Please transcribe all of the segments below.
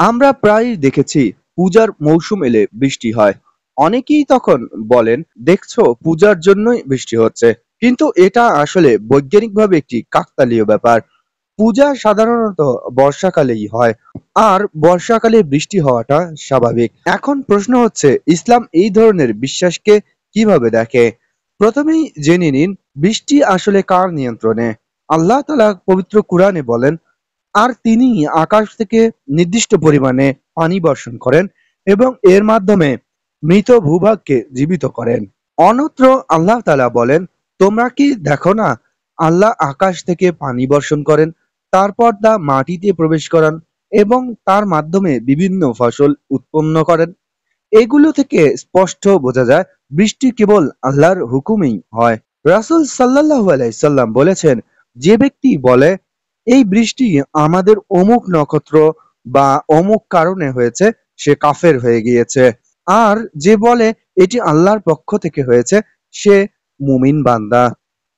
আমরা প্রায়ই দেখেছি পূজার মৌসুম এলে বৃষ্টি হয়। অনেকেই তখন বলেন, দেখছো পূজার জন্যই বৃষ্টি হচ্ছে। কিন্তু এটা আসলে বৈজ্ঞানিকভাবে একটি কাকতালীয় ব্যাপার। পূজা সাধারণত বর্ষাকালেই হয়, আর বর্ষাকালে বৃষ্টি হওয়াটা স্বাভাবিক। এখন প্রশ্ন হচ্ছে, ইসলাম এই ধরনের বিশ্বাসকে কিভাবে দেখে। প্রথমেই জেনে নিন, বৃষ্টি আসলে কার নিয়ন্ত্রণে। আল্লাহ তাআলা পবিত্র কুরআনে বলেন, আর তিনি আকাশ থেকে নির্দিষ্ট পরিমাণে পানি বর্ষণ করেন এবং এর মাধ্যমে মৃত ভূভাগকে জীবিত করেন। অন্যত্র আল্লাহ তাআলা বলেন, তোমরা কি দেখো না, আল্লাহ আকাশ থেকে পানি বর্ষণ করেন, তারপর তা মাটিতে প্রবেশ করান এবং তার মাধ্যমে বিভিন্ন ফসল উৎপন্ন করেন। এগুলো থেকে স্পষ্ট বোঝা যায় বৃষ্টি কেবল আল্লাহর হুকুমেই হয়। রাসূল সাল্লাল্লাহু আলাইহি সাল্লাম বলেছেন, যে ব্যক্তি বলে এই বৃষ্টি আমাদের অমুক নক্ষত্র বা অমুক কারণে হয়েছে, সে কাফের হয়ে গিয়েছে। আর যে বলে এটি আল্লাহর পক্ষ থেকে হয়েছে, সে মুমিন বান্দা।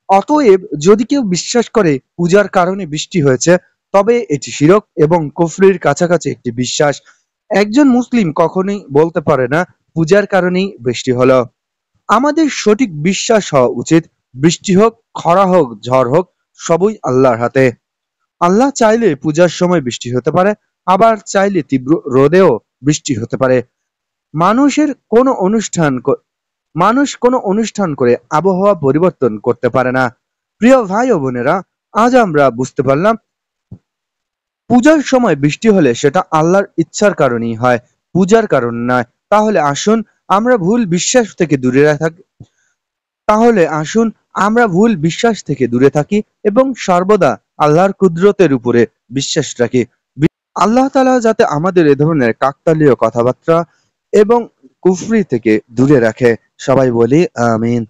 অতএব যদি কেউ বিশ্বাস করে পূজার কারণে বৃষ্টি হয়েছে, তবে এটি শিরক এবং কুফরির কাছাকাছি একটি বিশ্বাস। একজন মুসলিম কখনোই বলতে পারে না পূজার কারণেই বৃষ্টি হলো। আমাদের সঠিক বিশ্বাস হওয়া উচিত, বৃষ্টি হোক, খরা হোক, ঝড় হোক, সবই আল্লাহর হাতে। আল্লাহ চাইলে পূজার সময় বৃষ্টি হতে পারে, আবার চাইলে তীব্র রোদেও বৃষ্টি হতে পারে। মানুষের কোনো অনুষ্ঠান মানুষ কোনো অনুষ্ঠান করে আবহাওয়া পরিবর্তন করতে পারে না। প্রিয় ভাই ও বোনেরা, আজ আমরা বুঝতে পারলাম পূজার সময় বৃষ্টি হলে সেটা আল্লাহর ইচ্ছার কারণেই হয়, পূজার কারণ নয়। আমরা ভুল বিশ্বাস থেকে দূরে থাকি তাহলে আসুন আমরা ভুল বিশ্বাস থেকে দূরে থাকি এবং সর্বদা আল্লাহর কুদরতের উপরে বিশ্বাস রাখি। আল্লাহ তাআলা যাতে আমাদের এ ধরনের কাকতালীয় কথাবার্তা এবং কুফরি থেকে দূরে রাখে। সবাই বলি আমিন।